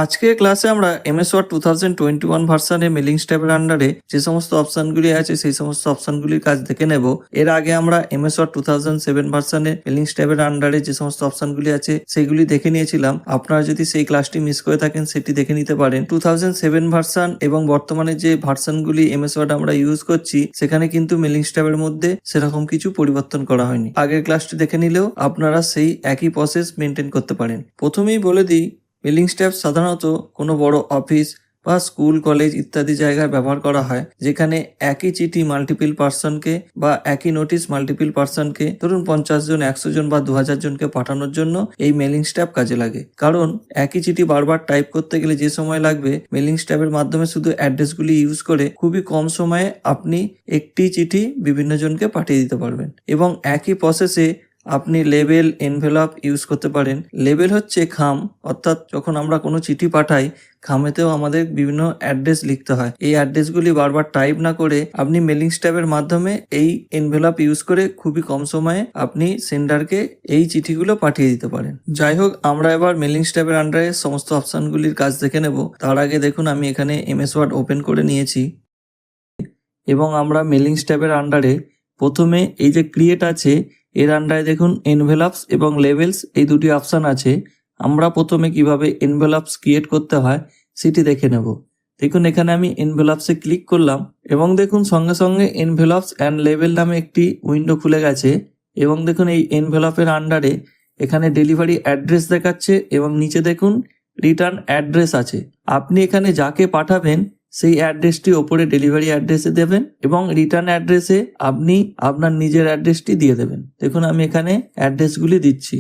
আজকে ক্লাসে আমরা এমএস ওয়ার্ড 2021 ভার্সনে মেলিং স্ট্যাবের আন্ডারে যে সমস্ত অপশনগুলি আছে সেই সমস্ত অপশনগুলির কাজ দেখে নেব। এর আগে আমরা এমএস ওয়ার্ড 2007 ভার্সনে মেলিং স্ট্যাবের আন্ডারে যে সমস্ত অপশনগুলি আছে সেগুলি দেখে নিয়েছিলাম। আপনারা যদি সেই ক্লাসটি মিস করে থাকেন সেটি দেখে নিতে পারেন। 2007 ভার্সন এবং বর্তমানে যে ভার্সনগুলি এমএস ওয়ার্ড আমরা ইউজ করছি সেখানে কিন্তু মেলিং স্ট্যাবের মধ্যে সেরকম কিছু পরিবর্তন করা হয়নি। আগের ক্লাসটি দেখে নিলেও আপনারা সেই একই প্রসেস মেনটেন করতে পারেন। প্রথমেই বলে দিই, মেলিং স্ট্যাব সাধারণত কোনো বড় অফিস বা স্কুল কলেজ ইত্যাদি জায়গায় ব্যবহার করা হয়, যেখানে একই চিঠি মাল্টিপল পার্সনকে বা একই নোটিশ মাল্টিপল পার্সনকে, ধরুন 50 জন, 100 জন বা 2000 জনকে পাঠানোর জন্য এই মেলিং স্ট্যাব কাজে লাগে। কারণ একই চিঠি বারবার টাইপ করতে গেলে যে সময় লাগবে, মেলিং স্ট্যাবের মাধ্যমে শুধু অ্যাড্রেসগুলি ইউজ করে খুবই কম সময়ে আপনি একটি চিঠি বিভিন্ন জনকে পাঠিয়ে দিতে পারবেন। এবং একই প্রসেসে আপনি লেবেল, এনভেলপ ইউজ করতে পারেন। লেবেল হচ্ছে খাম, অর্থাৎ যখন আমরা কোনো চিঠি পাঠাই খামেতেও আমাদের বিভিন্ন অ্যাড্রেস লিখতে হয়। এই অ্যাড্রেসগুলি বারবার টাইপ না করে আপনি মেলিং স্ট্যাবের মাধ্যমে এই এনভেলপ ইউজ করে খুবই কম সময়ে আপনি সেন্ডারকে এই চিঠিগুলো পাঠিয়ে দিতে পারেন। যাই হোক, আমরা এবার মেলিং স্ট্যাবের আন্ডারে সমস্ত অপশনগুলির কাজ দেখে নেব। তার আগে দেখুন, আমি এখানে এমএস ওয়ার্ড ওপেন করে নিয়েছি এবং আমরা মেলিং স্ট্যাবের আন্ডারে প্রথমে এই যে ক্রিয়েট আছে এর আন্ডারে দেখুন এনভেলপস এবং লেভেলস এই দুটি অপশান আছে। আমরা প্রথমে কিভাবে এনভেলপস ক্রিয়েট করতে হয় সেটি দেখে নেব। দেখুন, এখানে আমি এনভেলপসে ক্লিক করলাম এবং দেখুন সঙ্গে সঙ্গে এনভেলপস অ্যান্ড লেভেল নামে একটি উইন্ডো খুলে গেছে। এবং দেখুন এই এনভেলপের আন্ডারে এখানে ডেলিভারি অ্যাড্রেস দেখাচ্ছে এবং নিচে দেখুন রিটার্ন অ্যাড্রেস আছে। আপনি এখানে যাকে পাঠাবেন সেই অ্যাড্রেসটি ওপরে ডেলিভারি অ্যাড্রেসে দেবেন এবং রিটার্ন অ্যাড্রেসে আপনি আপনার নিজের অ্যাড্রেসটি দিয়ে দেবেন। দেখুন আমি এখানে অ্যাড্রেসগুলি দিচ্ছি।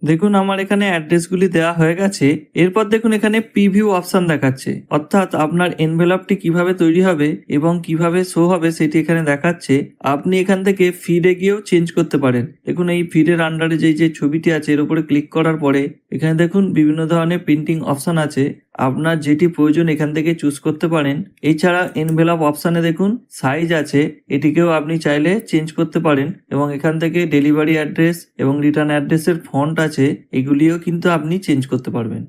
দেখুন আমার এখানে অ্যাড্রেসগুলি দেওয়া হয়ে গেছে। এরপর দেখুন এখানে প্রিভিউ অপশন দেখাচ্ছে, অর্থাৎ আপনার এনভেলপটি কিভাবে তৈরি হবে এবং কিভাবে শো হবে সেটি এখানে দেখাচ্ছে। আপনি এখান থেকে ফিডে গিয়েও চেঞ্জ করতে পারেন। দেখুন এই ফিডের আন্ডারে যে ছবিটি আছে এর উপরে ক্লিক করার পরে এখানে দেখুন বিভিন্ন ধরনের প্রিন্টিং অপশন আছে। আপনার যেটি প্রয়োজন এখান থেকে চুজ করতে পারেন। এছাড়া এনভেলপ অপশানে দেখুন সাইজ আছে, এটিকেও আপনি চাইলে চেঞ্জ করতে পারেন এবং এখান থেকে ডেলিভারি অ্যাড্রেস এবং রিটার্ন অ্যাড্রেসের ফন্ট আছে, এগুলিও কিন্তু আপনি চেঞ্জ করতে পারবেন।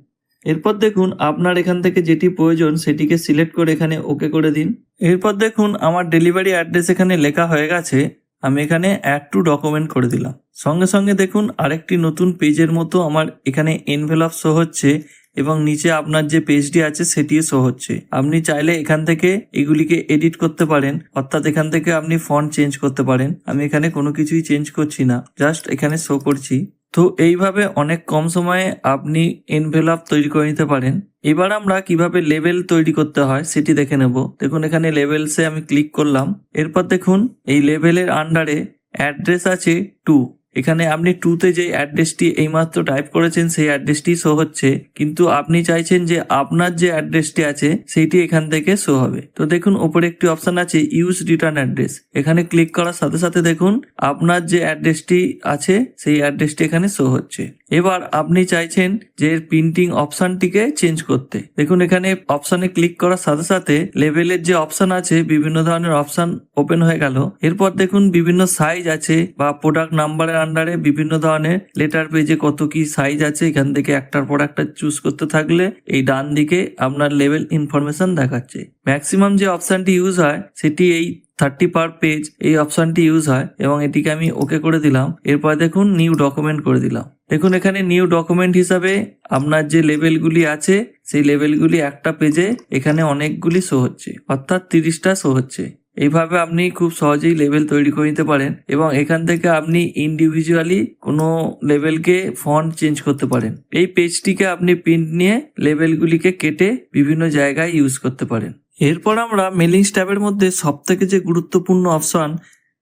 এরপর দেখুন আপনার এখান থেকে যেটি প্রয়োজন সেটিকে সিলেক্ট করে এখানে ওকে করে দিন। এরপর দেখুন আমার ডেলিভারি অ্যাড্রেস এখানে লেখা হয়ে গেছে। আমি এখানে অ্যাড টু ডকুমেন্ট করে দিলাম। সঙ্গে সঙ্গে দেখুন আরেকটি নতুন পেজের মতো আমার এখানে এনভেলপ শো হচ্ছে এবং নিচে আপনার যে পেজটি আছে সেটিও শো হচ্ছে। আপনি চাইলে এখান থেকে এগুলিকে এডিট করতে পারেন, অর্থাৎ এখান থেকে আপনি ফন্ট চেঞ্জ করতে পারেন। আমি এখানে কোনো কিছুই চেঞ্জ করছি না, জাস্ট এখানে শো করছি। তো এইভাবে অনেক কম সময়ে আপনি এনভেলপ তৈরি করে নিতে পারেন। এবার আমরা কিভাবে লেবেল তৈরি করতে হয় সেটি দেখে নেব। দেখুন এখানে লেবেলসে আমি ক্লিক করলাম। এরপর দেখুন এই লেবেলের আন্ডারে অ্যাড্রেস আছে 2। এখানে আপনি 2তে যে অ্যাড্রেসটি এইমাত্র টাইপ করেছেন সেই অ্যাড্রেসটি শো হচ্ছে, কিন্তু আপনি চাইছেন যে আপনার যে অ্যাড্রেসটি আছে সেইটি এখান থেকে শো হবে। তো দেখুন ওপরে একটি অপশন আছে ইউজ রিটার্ন অ্যাড্রেস। এখানে ক্লিক করার সাথে সাথে দেখুন আপনার যে অ্যাড্রেসটি আছে সেই অ্যাড্রেসটি এখানে শো হচ্ছে। এবার আপনি চাইছেন যে প্রিন্টিং অপশনটিকে চেঞ্জ করতে। দেখুন এখানে অপশনে ক্লিক করার সাথে সাথে লেভেলের যে অপশন আছে বিভিন্ন ধরনের অপশন ওপেন হয়ে গেল। এরপর দেখুন বিভিন্ন সাইজ আছে বা প্রোডাক্ট নাম্বারের আন্ডারে বিভিন্ন ধরনের লেটার পেজে কত কি সাইজ আছে, এখান থেকে একটার পর একটা চুজ করতে থাকলে এই ডান দিকে আপনার লেভেল ইনফরমেশন দেখাচ্ছে। ম্যাক্সিমাম যে অপশনটি ইউজ হয় সেটি এই 30 পার পেজ এই অপশনটি ইউজ হয় এবং এটিকে আমি ওকে করে দিলাম। এরপর দেখুন নিউ ডকুমেন্ট করে দিলাম। দেখুন এখানে নিউ ডকুমেন্ট হিসাবে আপনার যে লেভেলগুলি আছে সেই লেভেলগুলি একটা পেজে এখানে অনেকগুলি শো হচ্ছে, অর্থাৎ 30টা শো হচ্ছে। এইভাবে আপনি খুব সহজেই লেভেল তৈরি করে নিতে পারেন এবং এখান থেকে আপনি ইন্ডিভিজুয়ালি কোনো লেভেলকে ফন্ট চেঞ্জ করতে পারেন। এই পেজটিকে আপনি প্রিন্ট নিয়ে লেভেলগুলিকে কেটে বিভিন্ন জায়গায় ইউজ করতে পারেন। এরপর আমরা মেলিং স্ট্যাবের মধ্যে সবথেকে যে গুরুত্বপূর্ণ অপশন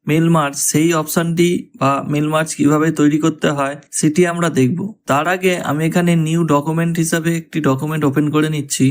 মেল মার্জ, সেই অপশনটি বা মেল মার্জ কিভাবে তৈরি করতে হয় সেটি আমরা দেখব। তার আগে আমি এখানে নিউ ডকুমেন্ট হিসাবে একটি ডকুমেন্ট ওপেন করে নিচ্ছি।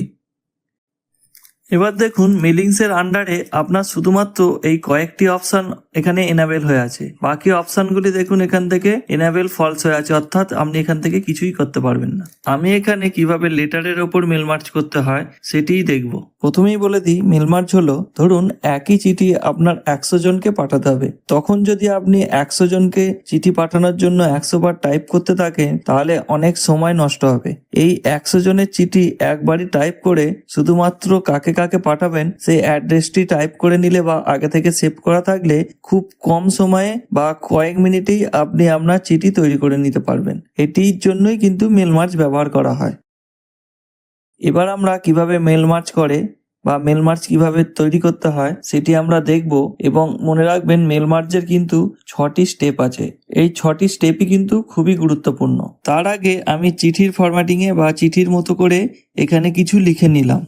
এবার দেখুন মেলিংস এর আন্ডারে আপনার শুধুমাত্র এই কয়েকটি অপশন এখানে এনাবেল হয়ে আছে, বাকি অপশনগুলি দেখুন এখান থেকে এনাবেল ফলস হয়ে আছে, অর্থাৎ আপনি এখান থেকে কিছুই করতে পারবেন না। আমি এখানে কিভাবে লেটারের ওপর মেল মার্জ করতে হয় সেটিই দেখব। প্রথমেই বলে দিই, মেল মার্জ হলো, ধরুন একই চিঠি আপনার 100 জনকে পাঠাতে হবে। তখন যদি আপনি 100 জনকে চিঠি পাঠানোর জন্য 100 বার টাইপ করতে থাকেন তাহলে অনেক সময় নষ্ট হবে। এই 100 জনের চিঠি একবারই টাইপ করে শুধুমাত্র কাকে কাকে পাঠাবেন সেই অ্যাড্রেসটি টাইপ করে নিলে বা আগে থেকে সেভ করা থাকলে খুব কম সময়ে বা কয়েক মিনিটেই আপনি আপনার চিঠি তৈরি করে নিতে পারবেন। এটির জন্যই কিন্তু মেল মার্জ ব্যবহার করা হয়। এবার আমরা কিভাবে মেল মার্জ করে বা মেল মার্জ কিভাবে তৈরি করতে হয় সেটি আমরা দেখব। এবং মনে রাখবেন, মেল মার্জের কিন্তু 6টি স্টেপ আছে। এই 6টি স্টেপই কিন্তু খুবই গুরুত্বপূর্ণ। তার আগে আমি চিঠির ফরম্যাটিংয়ে বা চিঠির মতো করে এখানে কিছু লিখে নিলাম।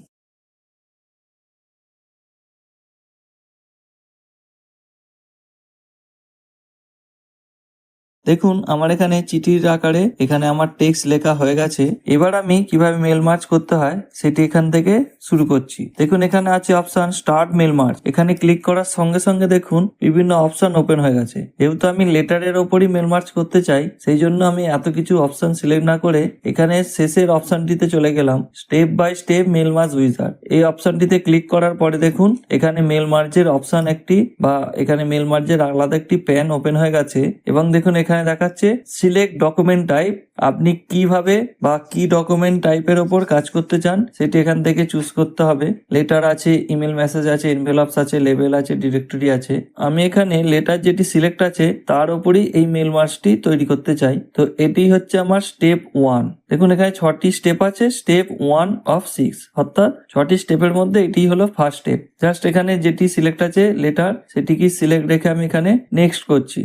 দেখুন আমার এখানে চিঠির আকারে এখানে আমার টেক্সট লেখা হয়ে গেছে। এবার আমি কিভাবে মেল মার্জ করতে হয় সেটি এখান থেকে শুরু করছি। দেখুন এখানে আছে অপশন স্টার্ট মেল মার্জ। এখানে ক্লিক করার সঙ্গে সঙ্গে দেখুন বিভিন্ন অপশন ওপেন হয়ে গেছে। যেহেতু আমি লেটারের ওপরই মেল মার্জ করতে চাই সেই জন্য আমি এত কিছু অপশন সিলেক্ট না করে এখানে শেষের অপশনটিতে চলে গেলাম, step by step mail merge wizard. এই অপশনটিতে ক্লিক করার পরে দেখুন এখানে মেল মার্জের অপশন একটি বা এখানে মেল মার্জের আলাদা একটি প্যান ওপেন হয়ে গেছে। এবং দেখুন এখানে দেখাচ্ছে সিলেক্ট ডকুমেন্ট টাইপ। আপনি কিভাবে বা কি ডকুমেন্ট টাইপের ওপর কাজ করতে চান সেটি এখান থেকে চুজ করতে হবে। লেটার আছে, ইমেল মেসেজ আছে, এনভেলপস আছে, লেবেল আছে, ডিরেক্টরি আছে। আমি এখানে লেটার যেটি সিলেক্ট আছে তার উপরই এই মেল মার্জটি তৈরি করতে চাই। তো এটি হচ্ছে আমার স্টেপ 1। দেখুন এখানে 6টি স্টেপ আছে, স্টেপ 1 অফ 6, অর্থাৎ 6টি স্টেপের মধ্যে এটি হলো ফার্স্ট স্টেপ। জাস্ট এখানে যেটি সিলেক্ট আছে লেটার সেটিকে সিলেক্ট রেখে আমি এখানে নেক্সট করছি।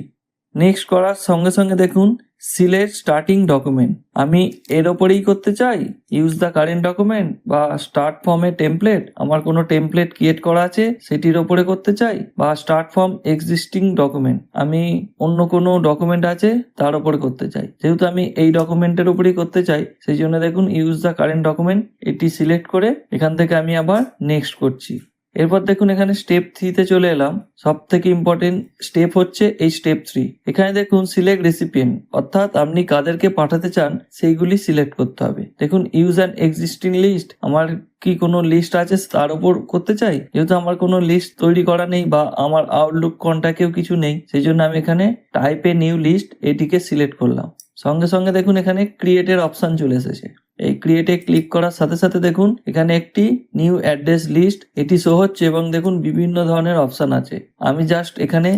নেক্সট করার সঙ্গে সঙ্গে দেখুন সিলেক্ট স্টার্টিং ডকুমেন্ট। আমি এর ওপরেই করতে চাই ইউজ দ্য কারেন্ট ডকুমেন্ট বা স্টার্ট ফর্মে টেমপ্লেট। আমার কোনো টেমপ্লেট ক্রিয়েট করা আছে সেটির ওপরে করতে চাই, বা স্টার্ট ফর্ম এক্সিস্টিং ডকুমেন্ট, আমি অন্য কোনো ডকুমেন্ট আছে তার উপরে করতে চাই। যেহেতু আমি এই ডকুমেন্টের উপরেই করতে চাই সেই জন্য দেখুন ইউজ দ্য কারেন্ট ডকুমেন্ট এটি সিলেক্ট করে এখান থেকে আমি আবার নেক্সট করছি। এরপর দেখুন এখানে স্টেপ 3-তে চলে এলাম। সব থেকে ইম্পর্টেন্ট স্টেপ হচ্ছে এই স্টেপ 3। এখানে দেখুন সিলেক্ট রেসিপিয়েন্ট, অর্থাৎ আপনি কাদেরকে পাঠাতে চান সেইগুলি সিলেক্ট করতে হবে। দেখুন ইউজ অ্যান এক্সিস্টিং লিস্ট, আমার কি কোনো লিস্ট আছে তার উপর করতে চাই। যেহেতু আমার কোনো লিস্ট তৈরি করা নেই বা আমার আউটলুক কন্ট্যাক্টেও কিছু নেই সেই জন্য আমি এখানে টাইপ এ নিউ লিস্ট এটিকে সিলেক্ট করলাম। সঙ্গে সঙ্গে দেখুন এখানে ক্রিয়েটের অপশন চলে এসেছে। এই ক্রিয়েটে ক্লিক করার সাথে সাথে দেখুন এখানে একটি নিউ অ্যাড্রেস লিস্ট এটি শো হচ্ছে এবং দেখুন বিভিন্ন ধরনের অপশন আছে। আমি জাস্ট এখানে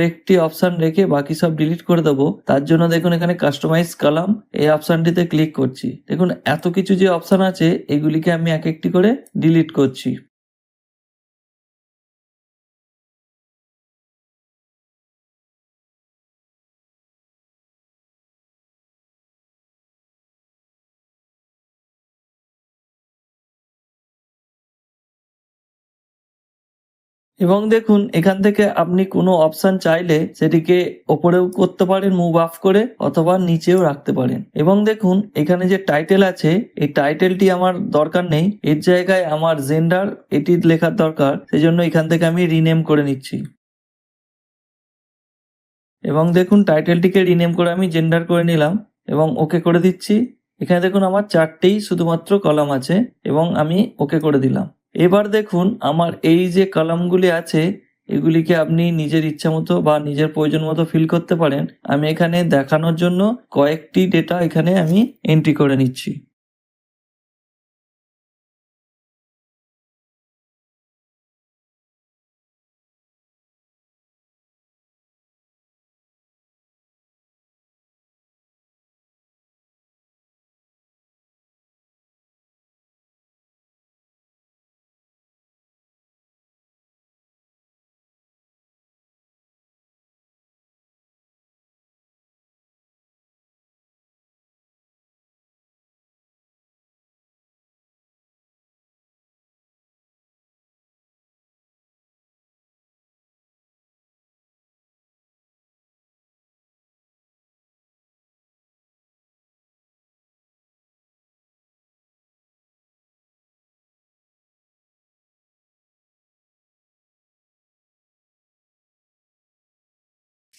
একটি অপশন রেখে বাকি সব ডিলিট করে দেবো। তার জন্য দেখুন এখানে কাস্টমাইজ কলাম এই অপশনটিতে ক্লিক করছি। দেখুন এত কিছু যে অপশন আছে এগুলিকে আমি এক একটি করে ডিলিট করছি। এবং দেখুন এখান থেকে আপনি কোনো অপশন চাইলে সেটিকে ওপরেও করতে পারেন মুভ আপ করে, অথবা নিচেও রাখতে পারেন। এবং দেখুন এখানে যে টাইটেল আছে এই টাইটেলটি আমার দরকার নেই, এর জায়গায় আমার জেন্ডার এটি লেখার দরকার, সেই জন্য এখান থেকে আমি রিনেম করে নিচ্ছি। এবং দেখুন টাইটেলটিকে রিনেম করে আমি জেন্ডার করে নিলাম এবং ওকে করে দিচ্ছি। এখানে দেখুন আমার 4টেই শুধুমাত্র কলাম আছে এবং আমি ওকে করে দিলাম। এবার দেখুন আমার এই যে কলামগুলি আছে এগুলিকে আপনি নিজের ইচ্ছা মতো বা নিজের প্রয়োজন মতো ফিল করতে পারেন। আমি এখানে দেখানোর জন্য কয়েকটি ডেটা এখানে আমি এন্ট্রি করে নিচ্ছি।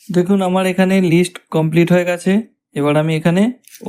দেখুন আমার এখানে লিস্ট কমপ্লিট হয়ে গেছে। এবার আমি এখানে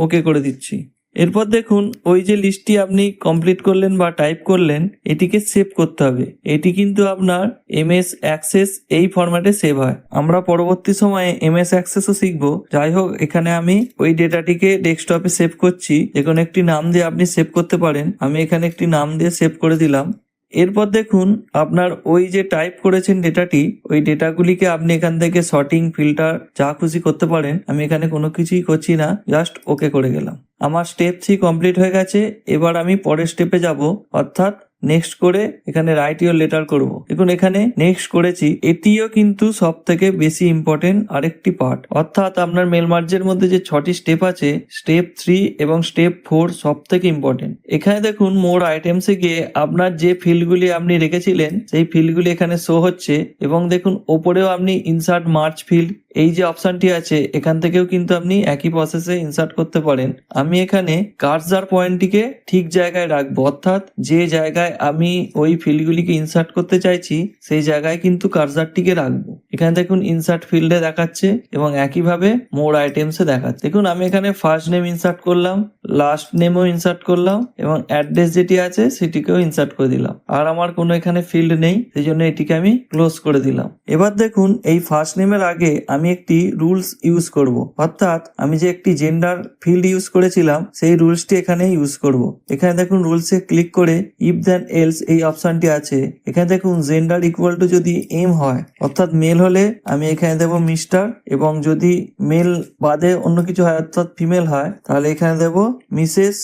ওকে করে দিচ্ছি। এরপর দেখুন ওই যে লিস্টটি আপনি কমপ্লিট করলেন বা টাইপ করলেন, এটিকে সেভ করতে হবে। এটি কিন্তু আপনার এমএস অ্যাক্সেস এই ফরম্যাটে সেভ হয়। আমরা পরবর্তী সময়ে এমএস অ্যাক্সেসও শিখবো। যাই হোক, এখানে আমি ওই ডেটাটিকে ডেস্কটপে সেভ করছি। যেকোনো একটি নাম দিয়ে আপনি সেভ করতে পারেন। আমি এখানে একটি নাম দিয়ে সেভ করে দিলাম। এরপর দেখুন আপনার ওই যে টাইপ করেছেন ডেটাটি, ওই ডেটাগুলিকে আপনি এখান থেকে সর্টিং, ফিল্টার যা খুশি করতে পারেন। আমি এখানে কোনো কিছুই করছি না, জাস্ট ওকে করে গেলাম। আমার স্টেপ 3 কমপ্লিট হয়ে গেছে। এবার আমি পরের স্টেপে যাব, অর্থাৎ নেক্সট করে এখানে রাইট ইওর লেটার করব। দেখুন এখানে নেক্সট করেছি, এটিও কিন্তু সব থেকে বেশি ইম্পর্টেন্ট আরেকটি পার্ট। অর্থাৎ আপনার মেল মার্জের মধ্যে যে 6টি স্টেপ আছে, স্টেপ 3 এবং স্টেপ 4 সব থেকে ইম্পর্টেন্ট। এখানে দেখুন মোর আইটেমসে গিয়ে আপনার যে ফিল্ডগুলি আপনি রেখেছিলেন সেই ফিল্ডগুলি এখানে শো হচ্ছে, এবং দেখুন ওপরেও আপনি ইনসার্ট মার্জ ফিল্ড এই যে অপশনটি আছে, এখান থেকেও কিন্তু আপনি একই প্রসেসে ইনসার্ট করতে পারেন। আমি এখানে কার্সার পয়েন্টটিকে ঠিক জায়গায় রাখবো, অর্থাৎ যে জায়গায় আমি ওই ফিল্ডগুলিকে ইনসার্ট করতে চাইছি সেই জায়গায় কিন্তু কার্সারটিকে রাখবো। এখানে দেখুন ইনসার্ট ফিল্ডে দেখাচ্ছে এবং একইভাবে মোর আইটেমসে দেখাচ্ছে। দেখুন আমি এখানে ফার্স্ট নেম ইনসার্ট করলাম, লাস্ট নেমও ইনসার্ট করলাম এবং অ্যাড্রেস যেটি আছে সেটিকেও ইনসার্ট করে দিলাম। আর আমার কোনো এখানে ফিল্ড নেই, সেই জন্য এটিকে আমি ক্লোজ করে দিলাম। এবার দেখুন এই ফার্স্ট নেমের আগে আমি একটি রুলস ইউজ করব, অর্থাৎ আমি যে একটি জেন্ডার ফিল্ড ইউজ করেছিলাম সেই রুলসটি এখানে ইউজ করব। এখানে দেখুন রুলসে ক্লিক করে ইফ দেন এলস এই অপশনটি আছে। এখানে দেখুন জেন্ডার ইকুয়াল টু যদি এম হয়, অর্থাৎ মেল হলে আমি এখানে দেব মিস্টার, এবং যদি মেল বাদে অন্য কিছু হয় অর্থাৎ ফিমেল হয় তাহলে এখানে দেব মিসেস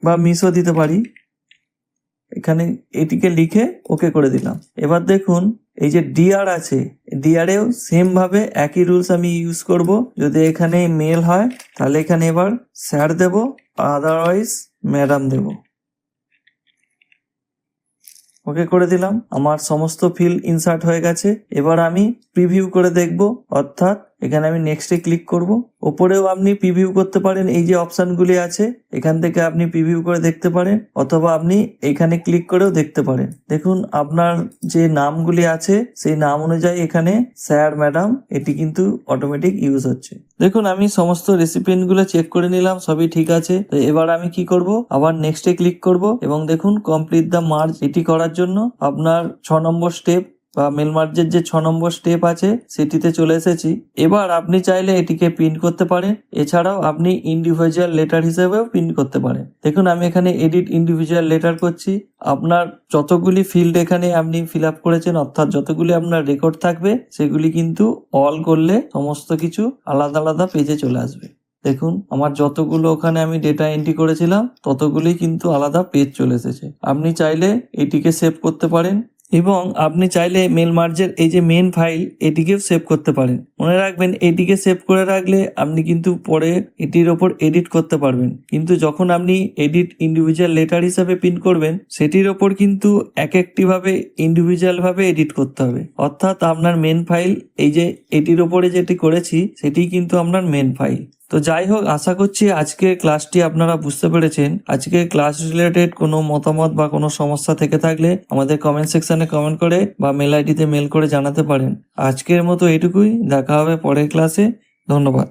বা মিসও দিতে পারি। এখানে এটিকে লিখে ওকে করে দিলাম। এবার দেখুন এই যে ডিআর আছে, ডিআরেও সেম ভাবে একই রুলস আমি ইউজ করব। যদি এখানে মেল হয় তাহলে এখানে এবার স্যার দেব, আদারওয়াইজ ম্যাডাম দেব। ওকে করে দিলাম। আমার সমস্ত ফিল্ড ইনসার্ট হয়ে গেছে। এবার আমি প্রিভিউ করে দেখব, অর্থাৎ এখানে আমি নেক্সটে ক্লিক করব। ওপরেও আপনি প্রিভিউ করতে পারেন, এই যে অপশনগুলি আছে এখান থেকে আপনি প্রিভিউ করে দেখতে পারেন, অথবা আপনি এখানে ক্লিক করেও দেখতে পারেন। দেখুন আপনার যে নামগুলি আছে সেই নাম অনুযায়ী এখানে স্যার, ম্যাডাম এটি কিন্তু অটোমেটিক ইউজ হচ্ছে। দেখুন আমি সমস্ত রেসিপিয়েন্ট গুলো চেক করে নিলাম, সবই ঠিক আছে। তো এবার আমি কি করব, আবার নেক্সটে ক্লিক করব এবং দেখুন কমপ্লিট দ্য মার্জ। এটি করার জন্য আপনার 6 নম্বর স্টেপ বা মেল মার্জের যে 6 নম্বর স্টেপ আছে সেটিতে চলে এসেছি। এবার আপনি চাইলে এটিকে প্রিন্ট করতে পারেন, এছাড়াও আপনি ইন্ডিভিজুয়াল লেটার হিসেবেও প্রিন্ট করতে পারেন। দেখুন আমি এখানে এডিট ইন্ডিভিজুয়াল লেটার করছি। আপনার যতগুলি ফিল্ড এখানে আপনি ফিল আপ করেছেন, অর্থাৎ যতগুলি আপনার রেকর্ড থাকবে সেগুলি কিন্তু অল করলে সমস্ত কিছু আলাদা আলাদা পেজে চলে আসবে। দেখুন আমার যতগুলো ওখানে আমি ডেটা এন্ট্রি করেছিলাম ততগুলি কিন্তু আলাদা পেজ চলে এসেছে। আপনি চাইলে এটিকে সেভ করতে পারেন, এবং আপনি চাইলে মেল মার্জের এই যে মেন ফাইল এটিকেও সেভ করতে পারেন। মনে রাখবেন এটিকে সেভ করে রাখলে আপনি কিন্তু পরে এটির ওপর এডিট করতে পারবেন, কিন্তু যখন আপনি এডিট ইন্ডিভিজুয়াল লেটার হিসাবে প্রিন্ট করবেন সেটির ওপর কিন্তু এক একটি ভাবে ইন্ডিভিজুয়াল ভাবে এডিট করতে হবে। অর্থাৎ আপনার মেন ফাইল এই যে এটির ওপরে যেটি করেছি সেটি কিন্তু আপনার মেন ফাইল। তো যাই হোক, আশা করছি আজকের ক্লাসটি আপনারা বুঝতে পেরেছেন। আজকের ক্লাস রিলেটেড কোনো মতামত বা কোনো সমস্যা থেকে থাকলে আমাদের কমেন্ট সেকশনে কমেন্ট করে বা মেল আইডিতে মেল করে জানাতে পারেন। আজকের মতো এটুকুই, দেখা হবে পরের ক্লাসে। ধন্যবাদ।